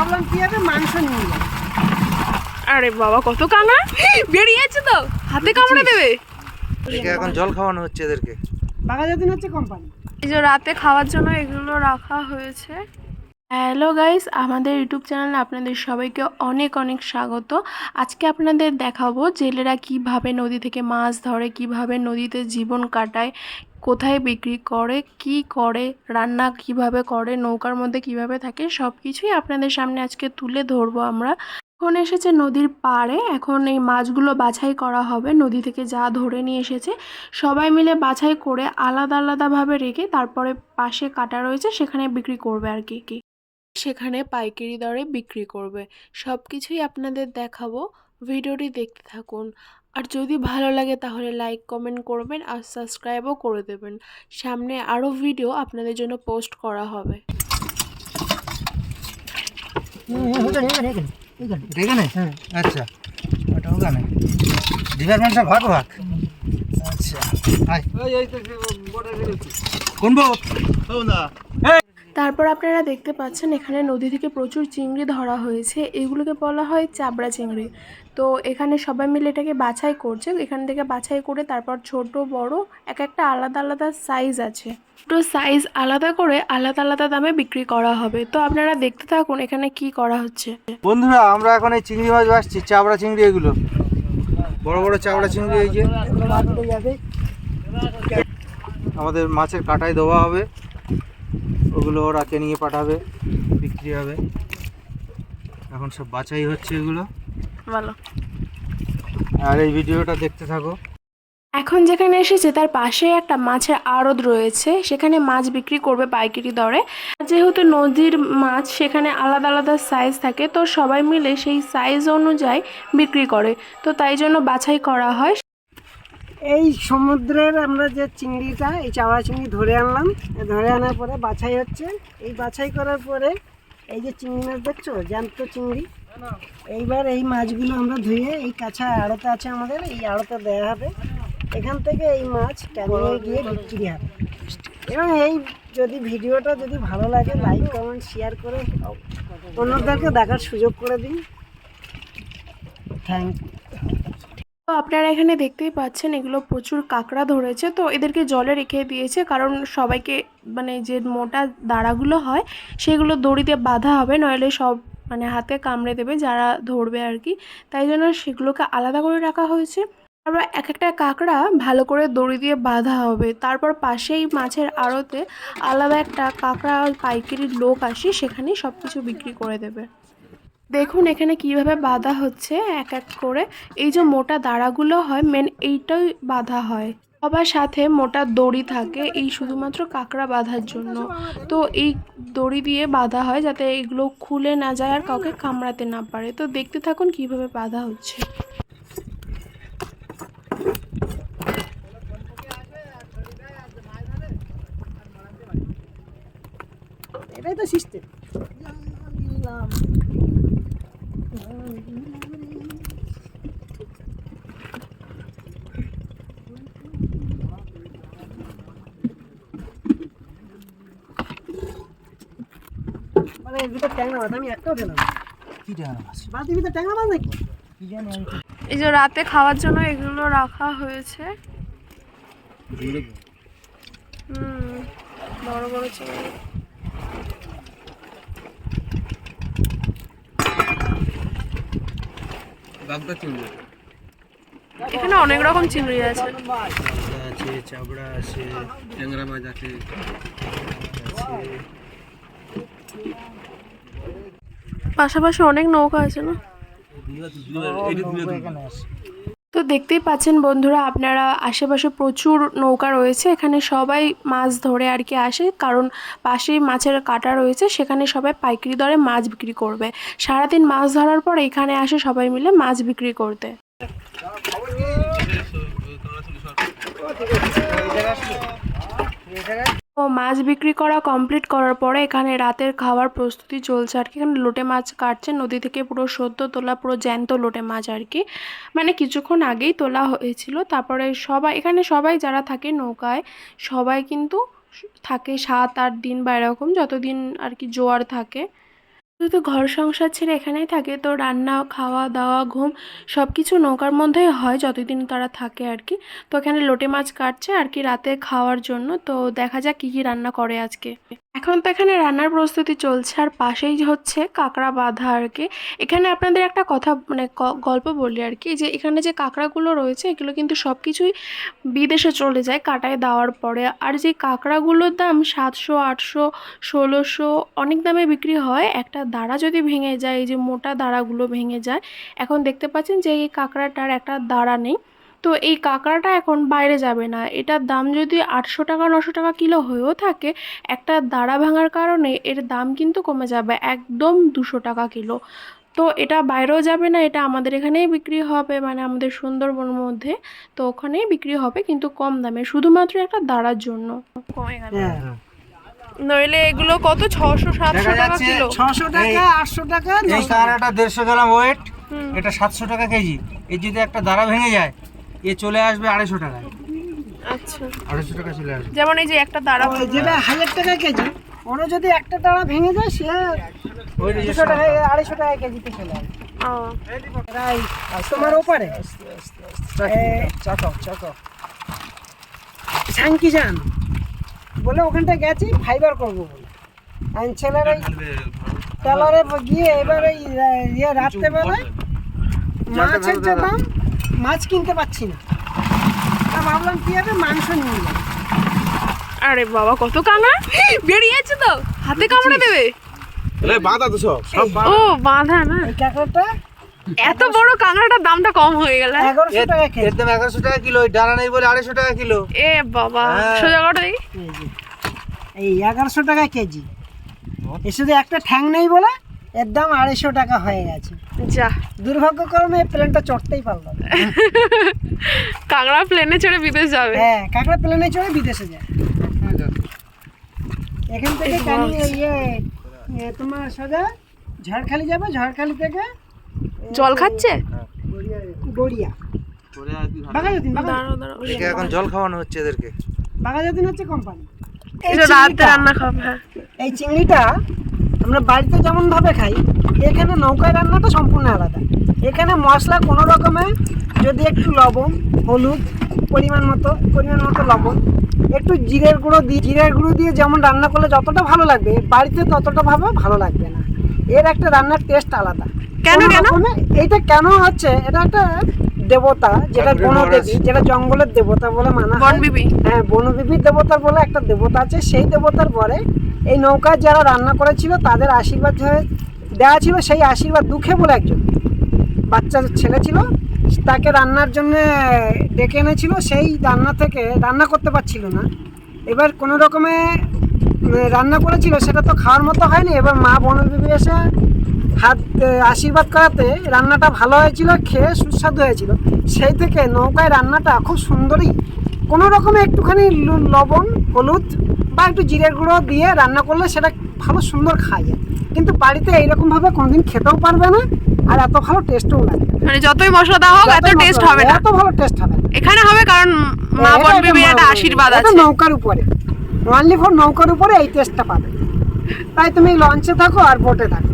ভাবলাম কি হবে মাংস নিয়ে যাবো। আরে বাবা কত কাঁকড়া বেরিয়েছে তো, হাতে কামড়ে দেবে। এখন জল খাওয়ানো হচ্ছে এদেরকে। বাঘাযতীন হচ্ছে কোম্পানি। এই যে রাতে খাওয়ার জন্য এগুলো রাখা হয়েছে। হ্যালো গাইস, আমাদের ইউটিউব চ্যানেলে আপনাদের সবাইকে অনেক অনেক স্বাগত। আজকে আপনাদের দেখাবো জেলেরা কিভাবে নদী থেকে মাছ ধরে, কিভাবে নদীতে জীবন কাটায়, কোথায় বিক্রি করে, কি করে, রান্না কিভাবে করে, নৌকার মধ্যে কিভাবে থাকে, সব কিছুই আপনাদের সামনে আজকে তুলে ধরবো আমরা। এখন এসেছে নদীর পাড়ে, এখন এই মাছগুলো বাছাই করা হবে। নদী থেকে যা ধরে নিয়ে এসেছে সবাই মিলে বাছাই করে আলাদা আলাদাভাবে রেখে তারপরে পাশে কাটা রয়েছে সেখানে বিক্রি করবে আর কি। সেখানে পাইকারি দরে বিক্রি করবে। সব কিছুই আপনাদের দেখাবো, ভিডিওটি দেখতে থাকুন। আর যদি ভালো লাগে তাহলে লাইক কমেন্ট করবেন আর সাবস্ক্রাইবও করে দেবেন। সামনে আরও ভিডিও আপনাদের জন্য পোস্ট করা হবে। এখানে আচ্ছা, ওটা ওখানে ডিপার্টমেন্টটা ভাগ ভাগ। আচ্ছা কোন না। তারপর আপনারা দেখতে পাচ্ছেন এখানে নদী থেকে প্রচুর চিংড়ি ধরা হয়েছে, এগুলোকে বলা হয় চাবড়া চিংড়ি। তো এখানে সবাই মিলে এটাকে বাছাই করছে, এখান থেকে বাছাই করে তারপর ছোট বড় এক একটা আলাদা আলাদা সাইজ আছে, তো সাইজ আলাদা করে আলাদা আলাদা দামে বিক্রি করা হবে। তো আপনারা দেখতে থাকুন এখানে কি করা হচ্ছে। বন্ধুরা, আমরা এখন এই চিংড়ি মাছ বাছছি, চাবড়া চিংড়ি, এগুলো বড় বড় চাবড়া চিংড়ি। এই যে আমাদের মাছের কাটায় দেওয়া হবে, ওগুলো ওরা নিয়ে পাঠাবে, বিক্রি হবে। এখন সব বাছাই হচ্ছে এগুলো, ভালো। আর এই ভিডিওটা দেখতে থাকো। এখন যেখানে এসেছে তার পাশে একটা মাছের আড়ত রয়েছে, সেখানে মাছ বিক্রি করবে পাইকারি দরে। যেহেতু নদীর মাছ সেখানে আলাদা আলাদা সাইজ থাকে, তো সবাই মিলে সেই সাইজ অনুযায়ী বিক্রি করে, তো তাই জন্য বাছাই করা হয়। এই সমুদ্রের আমরা যে চিংড়িটা, এই চাওড়া চিংড়ি ধরে আনলাম, ধরে আনার পরে বাছাই হচ্ছে। এই বাছাই করার পরে এই যে চিংড়ি মাছ দেখছো, জ্যান্ত চিংড়ি, এইবার এই মাছগুলো আমরা ধুয়ে এই কাছা আড়তে আছে আমাদের, এই আড়তে দেওয়া হবে। এখান থেকে এই মাছ টানিয়ে গিয়ে বিক্রি হবে। এবং এই যদি ভিডিওটা যদি ভালো লাগে লাইক কমেন্ট শেয়ার করে অন্যদেরকে দেখার সুযোগ করে দিন। Thank you. তো আপনারা এখানে দেখতেই পাচ্ছেন এগুলো প্রচুর কাঁকড়া ধরেছে, তো এদেরকে জলে রেখে দিয়েছে, কারণ সবাইকে মানে যে মোটা দাঁড়াগুলো হয় সেগুলো দড়িতে বাঁধা হবে, নইলে সব মানে হাতে কামড়ে দেবে যারা ধরবে আর কি। তাই জন্য সেগুলোকে আলাদা করে রাখা হয়েছে। তারপর এক একটা কাঁকড়া ভালো করে দড়ি দিয়ে বাঁধা হবে। তারপর পাশেই মাছের আড়তে আলাদা একটা কাঁকড়া পাইকারির লোক আসে, সেখানেই সব কিছু বিক্রি করে দেবে। দেখুন এখানে কিভাবে বাঁধা হচ্ছে এক এক করে। এই যে মোটা দাঁড়াগুলো হয় মেন এইটাই বাঁধা হয়, সবার সাথে মোটা দড়ি থাকে এই শুধুমাত্র কাঁকড়া বাঁধার জন্য। তো এই দড়ি দিয়ে বাঁধা হয় যাতে এগুলো খুলে না যায় আর কাউকে কামড়াতে না পারে। তো দেখতে থাকুন কিভাবে বাঁধা হচ্ছে। এটাই তো সিস্টেম। মানে এর ভিতরে ট্যাংরা মাছ আমি একটাও পেলাম না। কি ট্যাংরা মাছ? বাদির ভিতরে ট্যাংরা মাছ নাকি? কি জানি আমি। এই যে রাতে খাওয়ার জন্য এগুলো রাখা হয়েছে। বড় বড় চিংড়ি। এখানে অনেক রকম চিংড়ি আছে, আছে চাবড়া আছে, ট্যাংরা মাছ আছে। পাশাপাশি অনেক নৌকা আছে না। এখানে আছে। তো দেখতেই পাচ্ছেন বন্ধুরা আপনারা, আশেপাশে প্রচুর নৌকা রয়েছে, এখানে সবাই মাছ ধরে আর কি আসে, কারণ পাশেই মাছের কাটা রয়েছে, সেখানে সবাই পাইকারি দরে মাছ বিক্রি করবে। সারাদিন মাছ ধরার পর এখানে আসে সবাই মিলে মাছ বিক্রি করতে। তো মাছ বিক্রি করা কমপ্লিট করার পরে এখানে রাতের খাওয়ার প্রস্তুতি চলছে আর কি। এখানে লোটে মাছ কাটছে, নদী থেকে পুরো সদ্য তোলা পুরো জ্যান্ত লোটে মাছ আর কি, মানে কিছুক্ষণ আগেই তোলা হয়েছিল। তারপরে সবাই এখানে সবাই যারা থাকে নৌকায় সবাই কিন্তু থাকে 7-8 দিন বা এরকম, যতদিন আর কি জোয়ার থাকে। যেহেতু ঘর সংসার ছেড়ে এখানেই থাকে, তো রান্না, খাওয়া দাওয়া, ঘুম সব কিছু নৌকার মধ্যেই হয় যতদিন তারা থাকে আর কি। তো এখানে লোটে মাছ কাটছে আর কি রাতে খাওয়ার জন্য। তো দেখা যাক কী কী রান্না করে আজকে। এখন তো এখানে রান্নার প্রস্তুতি চলছে, আর পাশেই হচ্ছে কাঁকড়া বাঁধা আর কি। এখানে আপনাদের একটা কথা মানে গল্প বলি আর কি, যে এখানে যে কাঁকড়াগুলো রয়েছে এগুলো কিন্তু সব কিছুই বিদেশে চলে যায় কাটায় দেওয়ার পরে। আর যে কাঁকড়াগুলোর দাম 700, 800, 1600 অনেক দামে বিক্রি হয়। একটা দাঁড়া যদি ভেঙে যায়, এই যে মোটা দাঁড়াগুলো ভেঙে যায়, এখন দেখতে পাচ্ছেন যে এই কাঁকড়াটার একটা দাঁড়া নেই। তো এই কাঁকড়াটা এখন বাইরে যাবে না, এটার দাম যদি 800 টাকা 900 টাকা কিলো হয়েও থাকে, একটা দাঁড়া ভাঙার কারণে এর দাম কিন্তু কমে যাবে একদম 200 টাকা কিলো। তো এটা বাইরেও যাবে না, এটা আমাদের এখানেই বিক্রি হবে, মানে আমাদের সুন্দরবনের মধ্যে। তো ওখানেই বিক্রি হবে কিন্তু কম দামে, শুধুমাত্র একটা দাঁড়ার জন্য। কমে গেল, হ্যাঁ নইলে এগুলো কত 600-700 টাকা কিলো। 600 টাকা 800 টাকা। এই কাঁকড়াটা 150 গ্রাম ওয়েট, এটা 700 টাকা কেজি। এর যদি একটা দাঁড়া ভেঙে যায়, এ চলে আসবে 250 টাকায়। আচ্ছা, 250 টাকা চলে আসবে। যেমন এই যে একটা দাঁড়া যেটা 1000 টাকা কেজি, ওরও যদি একটা দাঁড়া ভেঙে যায় সে 200 টাকা 250 টাকা কেজিতে চলে আসবে। এরাই তোমার ওপারে সাংকি যান বলে ওখানটা গেছি ফাইবার করবো বলে আমি ছেলের ওই টেলারে গিয়ে এবার ওই রাত্রেবেলায় মাছের যে দাম, মাছ কিনতে পাচ্ছি না, তা ভাবলাম কি হবে মাংস নিয়ে যাবো। আরে বাবা, কত কাঁকড়া বেরিয়েছে তো, হাতে কামড়ে দেবে। বাঁধা তো সব ও বাঁধা না, এই কাঁকড়াটা এত বড় কাঁকড়াটার দামটা কম হয়ে গেল। 1100 টাকা এর কেজি। দাম 1100 টাকা কিলো, ওই ডালা নেই বলে 250 টাকা কিলো। এ বাবা, হ্যাঁ। সোজা কথা দেখি। এই 1100 টাকা কেজি, এর শুধু একটা ঠ্যাং নেই বলে এর দাম 250 টাকা হয়ে গেছে। যা, দুর্ভাগ্যক্রমে এই প্লেনটা চড়তেই পারলো না। কাঁকড়া প্লেনে চড়ে বিদেশ যাবে। হ্যাঁ, কাঁকড়া প্লেনে চড়ে বিদেশে যায়। এখান থেকে তোমার সোজা ঝড়খালি যাবে, ঝড়খালি থেকে জল খাচ্ছে। গড়িয়া বাঘাযতীন, দাঁড়াও দাঁড়াও, একে এখন জল খাওয়ানো হচ্ছে এদেরকে। বাঘাযতীন হচ্ছে কোম্পানি। এটা রাতে রান্না খাবে। হ্যাঁ, এই চিংড়িটা আমরা বাড়িতে যেমন ভাবে খাই, এখানে নৌকায় রান্নাটা সম্পূর্ণ আলাদা। এখানে মশলা কোনো রকমের, যদি একটু লবণ, হলুদ, পরিমাণ মতো লবণ, একটু জিরের গুঁড়ো দিয়ে যেমন রান্না করলে যতটা ভালো লাগবে, বাড়িতে ততটা ভালো লাগবে না। এর একটা রান্নার টেস্ট আলাদা। কেন? এইটা কেন হচ্ছে, এটা একটা দেবতা, যেটা বনদেবী, যেটা জঙ্গলের দেবতা বলে মানা হয়। বনবিবি। হ্যাঁ, বনবিবির দেবতা বলে একটা দেবতা আছে। সেই দেবতার পরে এই নৌকায় যারা রান্না করেছিল তাদের আশীর্বাদ দেওয়া ছিল। সেই আশীর্বাদ দুঃখে বলে একজন বাচ্চা ছেলে ছিল, তাকে রান্নার জন্য ডেকে এনেছিল। সেই রান্না করতে পারছিল না, এবার কোনো রকমে রান্না করেছিল, সেটা তো খাওয়ার মতো হয়নি। এবার মা বনবিবি এসে আশীর্বাদ করাতে রান্নাটা ভালো হয়েছিল, খেয়ে সুস্বাদু হয়েছিল। সেই থেকে নৌকায় রান্নাটা খুব সুন্দরই, কোনো রকমে একটুখানি লবণ, হলুদ বা একটু জিরের গুঁড়ো দিয়ে রান্না করলে সেটা ভালো সুন্দর খাওয়া যায়। কিন্তু বাড়িতে এইরকমভাবে কোনোদিন খেতেও পারবে না, আর এত ভালো টেস্টও লাগবে। মানে যতই মশলা দেওয়া হোক, এত টেস্ট হবে না। এত ভালো টেস্ট হবে না। এখানে হবে কারণ মা বনবিবির একটা আশীর্বাদ আছে। নৌকার উপরে, অনলি ফর নৌকার উপরে এই টেস্টটা পাবে। তাই তুমি লঞ্চে থাকো আর বোটে থাকো,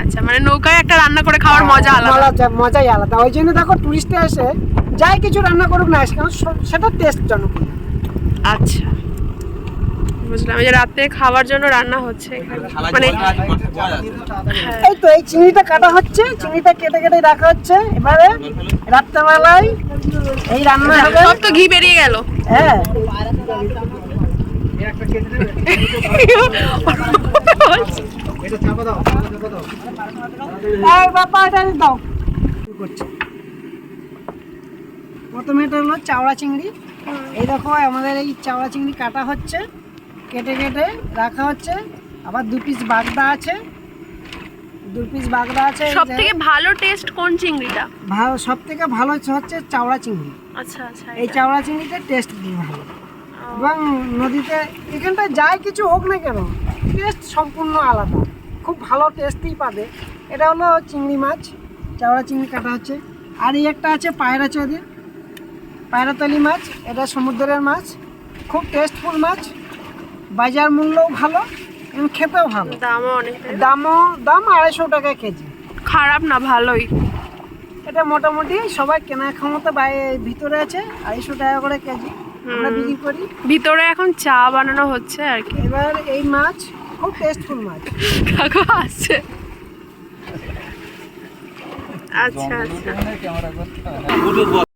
আচ্ছা, মানে নৌকায় একটা রান্না করে খাওয়ার মজা আলাদা। মজাই আলাদা। ওই জন্য দেখো টুরিস্টে এসে যাই কিছু রান্না করুক না কেন, সেটা টেস্ট জনপ্রিয়। আচ্ছা, বুঝলাম। এই যে রাতে খাওয়ার জন্য রান্না হচ্ছে এখানে, মানে এই তো এই চিংড়িটা কাটা হচ্ছে, চিংড়িটা কেটে কেটে রাখা হচ্ছে। এবারে রাত্রেবেলায় এই রান্না হবে। সব তো ঘি বেরিয়ে গেল। হ্যাঁ, এই বাবা এটা দাও। প্রথমে এটা হলো চাওড়া চিংড়ি। এই দেখো আমাদের এই চাওড়া চিংড়ি কাটা হচ্ছে, কেটে কেটে রাখা হচ্ছে। আবার 2 পিস বাগদা আছে, সব থেকে ভালো টেস্ট কোন চিংড়িটা? সব থেকে ভালো হচ্ছে চাওড়া চিংড়ি। আচ্ছা আচ্ছা, এই চাওড়া চিংড়িটা টেস্ট ভালো, এবং নদীতে এখানটায় যাই কিছু হোক না কেন টেস্ট সম্পূর্ণ আলাদা, খুব ভালো টেস্টই পাবে। এটা হলো চিংড়ি মাছ, চাওড়া চিংড়ি কাটা হচ্ছে। আর এই একটা আছে পায়রাতলি মাছ, এটা সমুদ্রের মাছ, খুব টেস্টফুল মাছ, বাজার মূল্যও ভালো, এবং খেতেও ভালো। দামও অনেক, দাম 250 টাকা কেজি। খারাপ না, ভালোই। এটা মোটামুটি সবাই কেনার ক্ষমতা ভিতরে আছে, 250 টাকা করে কেজি আমরা বিক্রি করি। ভিতরে এখন চা বানানো হচ্ছে আর কি। এবার এই মাছ খুব টেস্টফুল মাছ। কাকু আসছে। আচ্ছা আচ্ছা।